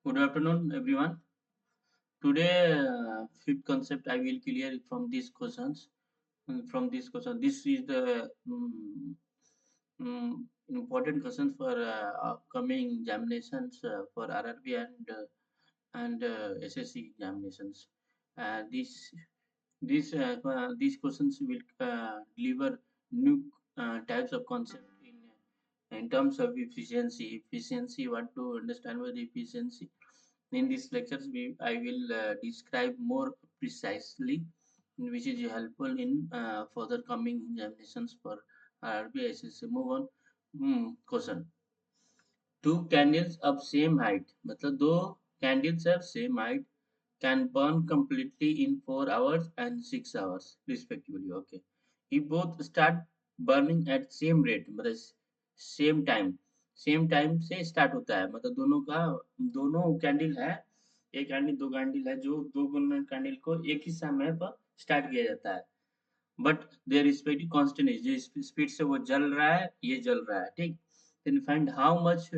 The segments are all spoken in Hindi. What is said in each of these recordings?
Good afternoon, everyone. Today, fifth concept I will clear from these questions. From this question, this is the important question for upcoming examinations for RRB and SSC examinations. These questions will deliver new types of concept in terms of efficiency. Efficiency, what to understand with efficiency. In these lectures, I will describe more precisely, which is helpful in further coming examinations for RRB ICC. Move on. Question. Two candles of same height, मतलब दो candles of same height can burn completely in 4 hours and 6 hours respectively. Okay. If both start burning at same rate, मतलब सेम टाइम से स्टार्ट होता है, मतलब दोनों कैंडल है, एक कैंडल दो कैंडल है, जो दो कैंडल को एक ही समय पर स्टार्ट किया जाता है, बट देयर रिस्पेक्टिव कांस्टेंट है, जिस स्पीड से वो जल रहा है ये जल रहा है, ठीक। Then find how much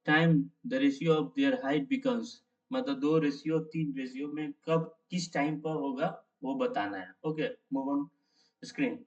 time the ratio of their height becomes, मतलब दो रेशियो तीन रेशियो में कब किस टाइम पर होगा वो बताना है। Okay, move on screen.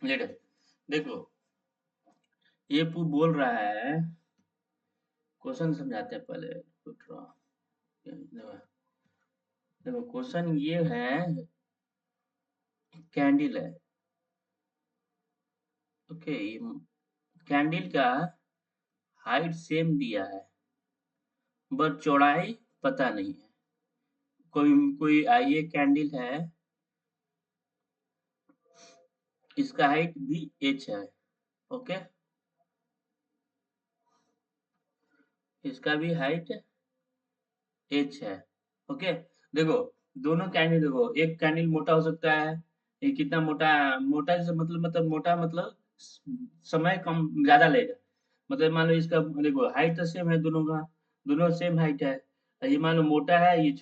Letter देखो, ये बोल रहा है, क्वेश्चन समझाते हैं पहले। देखो क्वेश्चन ये है, कैंडल है, ओके। कैंडल का हाइट सेम दिया है बट चौड़ाई पता नहीं है। कोई कोई ये कैंडल है, इसका हाइट भी h है, ओके। इसका भी हाइट h है, ओके। देखो दोनों कैंडल, देखो एक कैंडल मोटा हो सकता है, ये कितना मोटा, मोटा से मतलब मोटा मतलब समय कम ज्यादा लेगा, मतलब मान लो इसका देखो हाइट तो सेम है दोनों का, दोनों सेम हाइट है। ये मान लो मोटा है, ये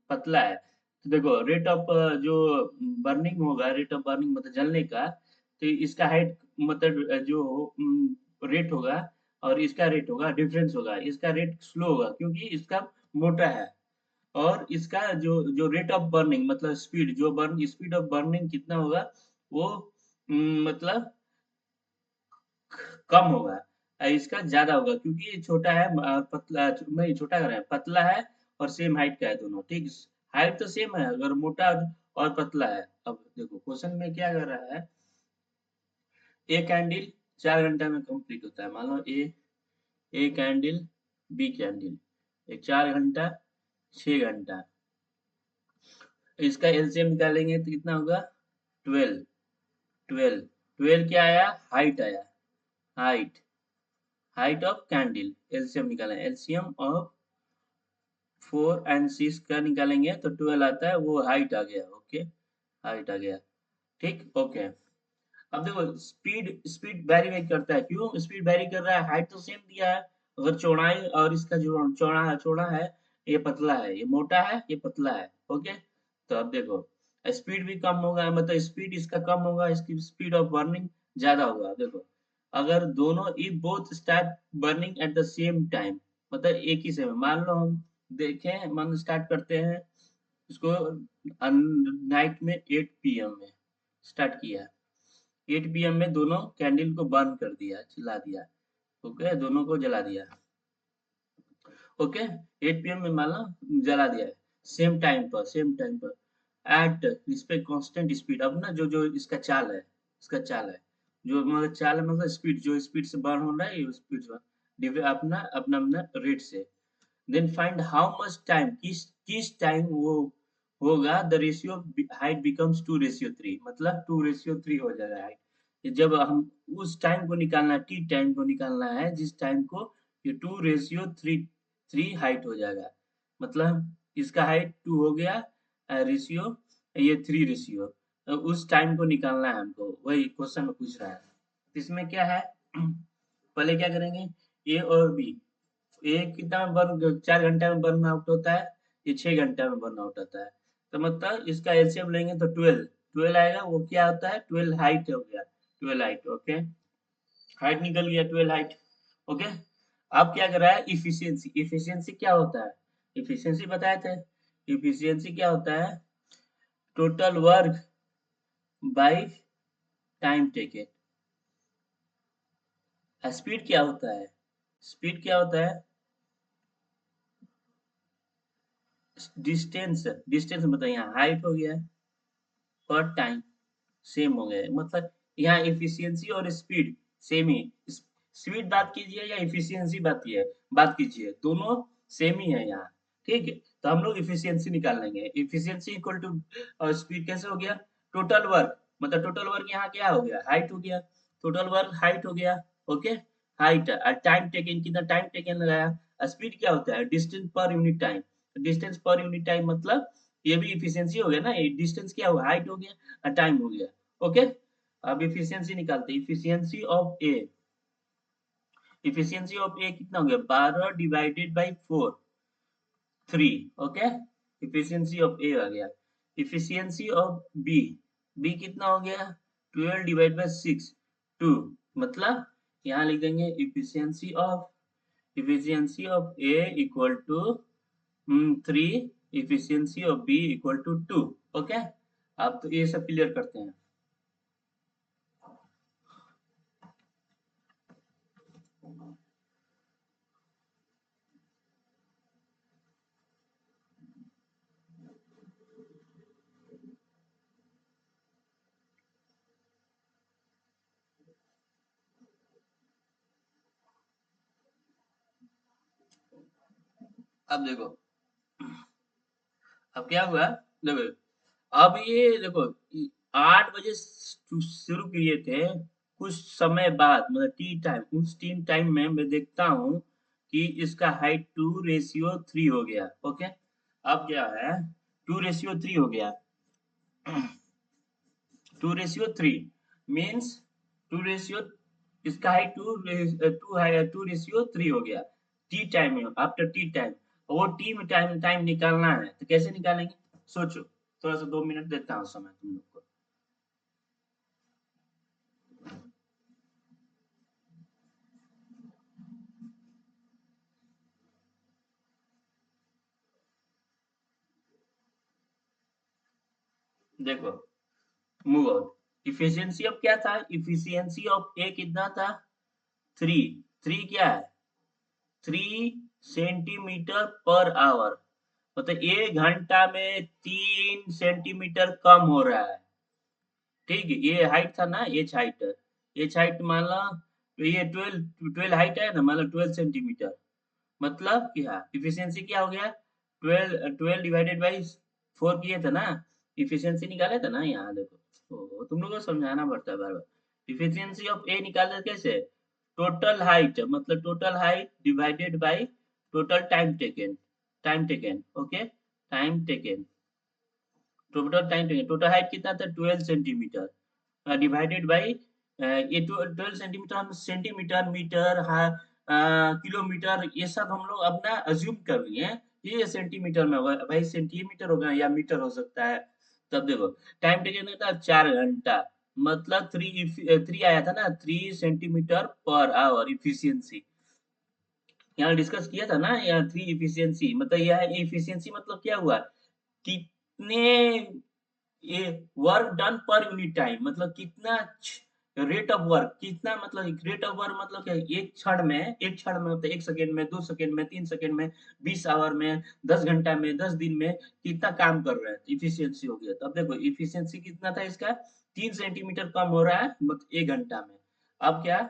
पतला है, तो देखो रेट ऑफ जो बर्निंग होगा, रेट ऑफ बर्निंग मतलब जलने का, तो इसका हाइट मतलब जो रेट होगा और इसका रेट होगा, डिफरेंस होगा, इसका रेट स्लो होगा क्योंकि इसका मोटा है, और इसका जो जो रेट ऑफ बर्निंग मतलब स्पीड, जो बर्न स्पीड ऑफ बर्निंग कितना होगा वो मतलब कम होगा, इसका ज्यादा होगा क्योंकि ये छोटा है, पतला नहीं, छोटा कर रहे हैं, पतला है और सेम हाइट का है दोनों, ठीक। हाइट तो सेम है अगर मोटा और पतला है। अब देखो क्वेश्चन में क्या कर रहा है, ए कैंडल 4 घंटा में कंप्लीट होता है, मान लो ए कैंडल, बी कैंडल, ये 4 घंटा 6 घंटा, इसका एलसीएम निकालेंगे तो कितना होगा, 12। 12 12 क्या आया, हाइट आया, height, height of candle, LCM निकालें, एलसीएम ऑफ 4 और 6 का निकालेंगे तो 12 आता है, वो हाइट आ गया, ओके, हाइट आ गया, ठीक, ओके। अब देखो स्पीड स्पीड वेरी करता है, क्यों स्पीड वेरी कर रहा है, हाइट तो सेम दिया है, अगर चौड़ाई और इसका जो चौड़ा है, ये पतला है, ये मोटा है, ये पतला है, ओके। तो अब देखो स्पीड भी कम होगा, मतलब स्पीड इसका कम होगा, इसकी स्पीड ऑफ बर्निंग ज्यादा होगा। देखो अगर दोनों if both start burning at the same time, मतलब एक ही समय, मान लो हम देखें, मान स्टार्ट करते हैं इसको नाइट में 8 PM में स्टार्ट किया, 8 PM में दोनों कैंडल को बर्न कर दिया, जला दिया, ओके, दोनों को जला दिया, ओके। 8 PM में मान लो जला दिया है, सेम टाइम पर एट रिस्पेक्ट कांस्टेंट स्पीड। अब ना जो जो इसका चाल है, इसका चाल है, जो मतलब चाल है मतलब स्पीड, जो स्पीड से बर्न हो रहा है, ये स्पीड से अपना अपना अपना रेट से। Then find how much time, किस किस टाइम वो होगा, द रेशियो हाइट बिकम्स 2:3, मतलब 2:3 हो जाएगा हाइट। जब हम उस टाइम को निकालना है, टी टाइम को निकालना है, जिस टाइम को ये 2:3 हाइट हो जाएगा, मतलब इसका हाइट 2 हो गया, रेशियो ये 3 रेशियो, उस टाइम को निकालना है हमको, वही क्वेश्चन में पूछ रहा है। इसमें क्या है, पहले क्या करेंगे, ए और बी, ये कितना में बर्न, 4 घंटा में बर्न आउट होता है, ये 6 घंटा में बर्न आउट होता है, तो मतलब इसका एलसीएम लेंगे तो 12 12 आएगा, वो क्या होता है, 12 हाइट हो गया, 12 हाइट, ओके, हाइट निकल गया, 12 हाइट, ओके। अब क्या कर रहा है, इफिशियंसी। इफिशियंसी क्या होता है, इफिशियंसी बताए थे, इफिशियंसी क्या होता है, total work by time taken. Speed क्या होता है, स्पीड क्या होता है, डिस्टेंस, डिस्टेंस मतलब यहाँ हाइट हो गया पर टाइम सेम हो गया, मतलब यहाँ एफिशिएंसी और स्पीड सेम ही। स्पीड बात कीजिए या एफिशिएंसी बात कीजिए, दोनों सेम ही है यहाँ। ठीक है, तो हम लोग एफिशिएंसी निकाल लेंगे। एफिशिएंसी इक्वल टू स्पीड कैसे हो गया, टोटल वर्क, मतलब टोटल वर्क यहाँ क्या हो गया, हाइट हो गया, टोटल वर्क हाइट हो गया। ओके, हाइट टाइम टेकन, कितना टाइम टेकन लगाया। स्पीड क्या होता है, distance per unit time, distance per unit time मतलब ये भी इफिशियंसी हो गया ना, डिस्टेंस क्या हुआ, हाइट हो गया, टाइम हो गया। ओके, अब इफिशियंसी निकालते हैं। Efficiency of A, efficiency of A कितना हो गया, 12 divided by 4, 3। Okay, efficiency of A आ गया। इफिशियंसी ऑफ बी, बी कितना हो गया, 12 डिवाइड बाई 6, 2। मतलब यहाँ लिख देंगे efficiency of A equal to 3, efficiency of B equal to 2। Okay, अब तो ये सब क्लियर करते हैं। अब देखो, अब क्या हुआ, देखो अब ये देखो 8 बजे शुरू किए थे, कुछ समय बाद मतलब टी टाइम, उस टी टाइम में मैं देखता हूँ कि इसका हाइट 2:3 हो गया। ओके, अब क्या है, 2:3 हो गया, 2:3 मीन्स 2 इसका हाइट 2:3 हो गया टी टाइम में, आफ्टर टी टाइम। वो टी में टाइम टाइम निकालना है, तो कैसे निकालेंगे, सोचो, थोड़ा सा 2 मिनट देता हूँ समय तुम लोग को। देखो, मूव ऑन। इफिशियंसी ऑफ क्या था, इफिशियंसी ऑफ ए कितना था, 3। 3 क्या है, 3 सेंटीमीटर पर आवर, मतलब 1 घंटा में 3 सेंटीमीटर कम हो रहा है। ठीक है, ये हाइट था ना, एच हाइट, एच हाइट मान लो, तो ये 12 हाइट है ना, मान लो 12 सेंटीमीटर, मतलब क्या इफिशियंसी क्या हो गया, 12 डिवाइडेड बाई 4 किए थे ना, इफिशियंसी निकाले थे ना, यहाँ देखो, तुम लोगों को समझाना पड़ता है बार बार। इफिशियंसी ऑफ ए निकाले कैसे, टोटल हाइट, मतलब total height divided by total time taken, time taken. Okay, time taken, total time taken, total height कितना था 12 सेंटीमीटर, डिवाइडेड बाई ये 12 सेंटीमीटर, हम सेंटीमीटर, मीटर, किलोमीटर, ये सब हम लोग अपना अज्यूम कर लिए हैं, ये सेंटीमीटर में होगा, भाई सेंटीमीटर होगा या मीटर हो सकता है। तब देखो टाइम टेकन था 4 घंटा, मतलब 3 आया था ना, 3 सेंटीमीटर पर आवर इफिशियंसी। यहाँ डिस्कस किया था ना, यहाँ 3 इफिशियंसी, मतलब यह इफिशियंसी मतलब क्या हुआ, कितने ये work done per unit time, मतलब कितना रेट ऑफ वर्क, कितना मतलब रेट ऑफ वर्क मतलब क्या है? एक क्षण में मतलब 1 सेकेंड में, 2 सेकेंड में, 3 सेकेंड में, 20 आवर में, 10 घंटा में, 10 दिन में कितना काम कर रहे हैं, इफिशियंसी हो गया। तो अब देखो इफिशियंसी कितना था इसका, 3 सेंटीमीटर कम हो रहा है मतलब 1 घंटा में। अब क्या,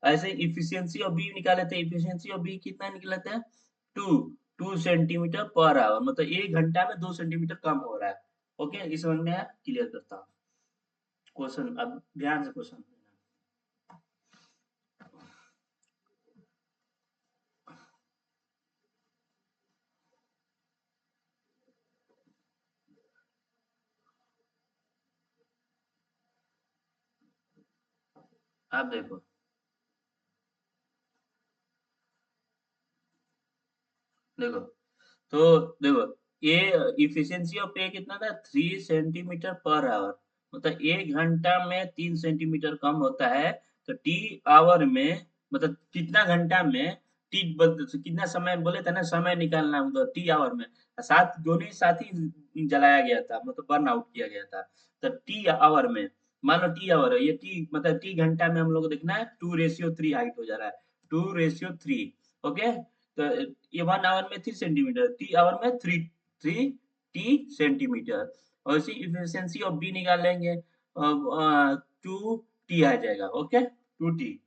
ऐसे इफिशियंसी ऑफ बी निकाले थे, इफिशियंसी ऑफ बी कितना निकला था, टू 2 सेंटीमीटर पर आवर, मतलब 1 घंटा में 2 सेंटीमीटर कम हो रहा है। ओके, इस समझ में आया, क्लियर करता हूँ क्वेश्चन, अब ध्यान से क्वेश्चन। आप देखो, देखो, तो देखो ये इफिशियंसी ऑफ ए कितना था, 3 सेंटीमीटर पर आवर, मतलब 1 घंटा में 3 सेंटीमीटर कम होता है। तो टी आवर में मतलब कितना घंटा में टी कितना समय बोले थे ना, समय निकालना मतलब टी आवर में, साथ दोनों ही साथ ही जलाया गया था, मतलब बर्न आउट किया गया था। तो टी आवर में, मान लो टी आवर है ये, टी मतलब टी घंटा में हम लोग को देखना है, 2:3 हाइट हो जा रहा है, 2:3। ओके, तो ये 1 आवर में 3 सेंटीमीटर, टी आवर में 3 टी सेंटीमीटर, और इसी इफिशियंसी ऑफ बी निकाल लेंगे, 2 टी आ जाएगा। Okay, 2 T.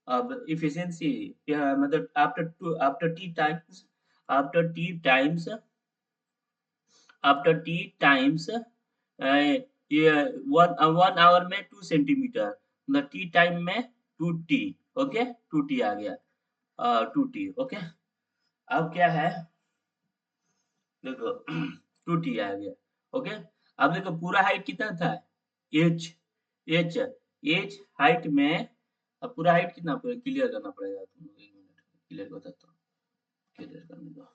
अब इफिशियंसी मतलब after T times after T times ये 1 आवर में 2 सेंटीमीटर, मतलब टी टाइम में 2 टी। ओके, 2 टी आ गया, 2 टी। ओके, अब क्या है, देखो 2 टी आ गया। ओके, अब देखो पूरा हाइट कितना था, एच एच एच हाइट में, अब पूरा हाइट कितना क्लियर करना पड़ेगा, तुम लोग 1 मिनट क्लियर बताता हूँ, क्लियर करने दो।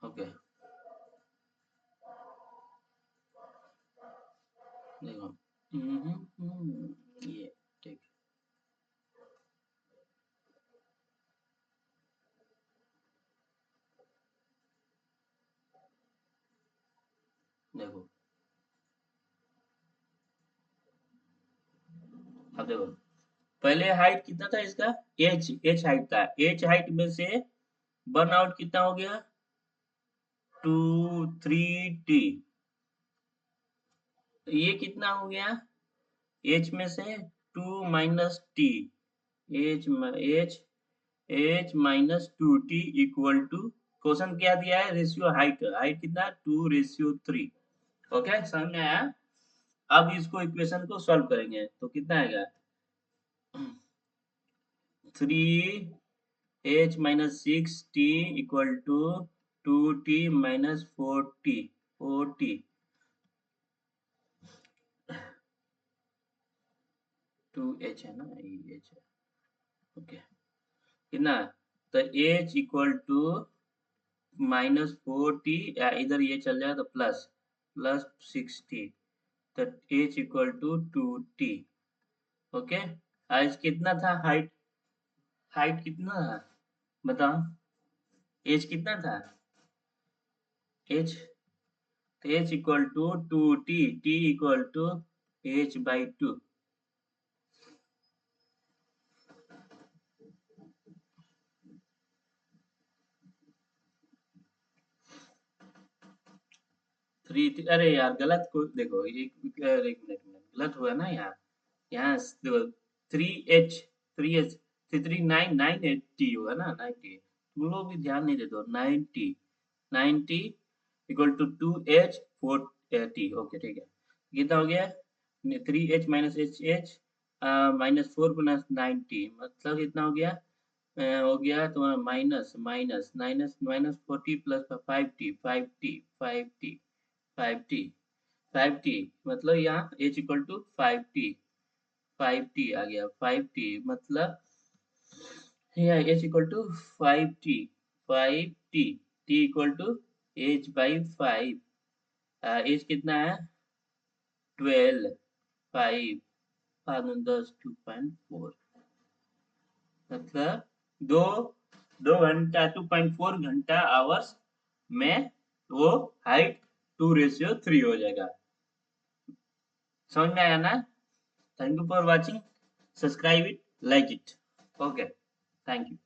ओके, देखो ये ठीक, देखो अब देखो, पहले हाइट कितना था इसका, एच एच हाइट था, एच हाइट में से बर्न आउट कितना हो गया, 2 3 टी, ये कितना हो गया, एच में से 2 - t, h h h -2 t equal to, question क्या दिया है, रेशियो हाइट, हाइट कितना, 2:3। ओके, समझ में आया। अब इसको इक्वेशन को सॉल्व करेंगे तो कितना आएगा, 3h - 6t equal to 2t - 4t 2h है ना, ये h है। ओके, कितना, तो h इक्वल टू -4t, इधर ये चल जाएगा तो प्लस 6t, तो h equal to 2t। Okay, आज कितना था हाइट, हाइट कितना था बताओ, एज कितना था, age, h equal to 2t, t equal to h/2। 3, अरे यार गलत को देखो, एक मिनट गलत हुआ ना यार, यहाँ देखो 3h 3 9 9 टी होगा ना, 90, तुम लोग भी ध्यान नहीं देते हो, 90 equal to 2h 4t। Okay ठीक है, कितना हो गया, 3h - एच -4 - 90, मतलब कितना हो गया, हो गया तुम्हारा minus minus minus minus 40 plus 5t 5t 5t 5t 5t, मतलब यहाँ h इक्वल टू 5t आ गया, 5t मतलब यहाँ h equal to 5t t equal to h/5, age कितना है 12, 5 5 10 2.4, मतलब दो 2 घंटा 2.4 घंटा आवर्स में वो हाइट 2:3 हो जाएगा। समझ में आया ना, thank you for watching, subscribe it, like it. Okay, thank you.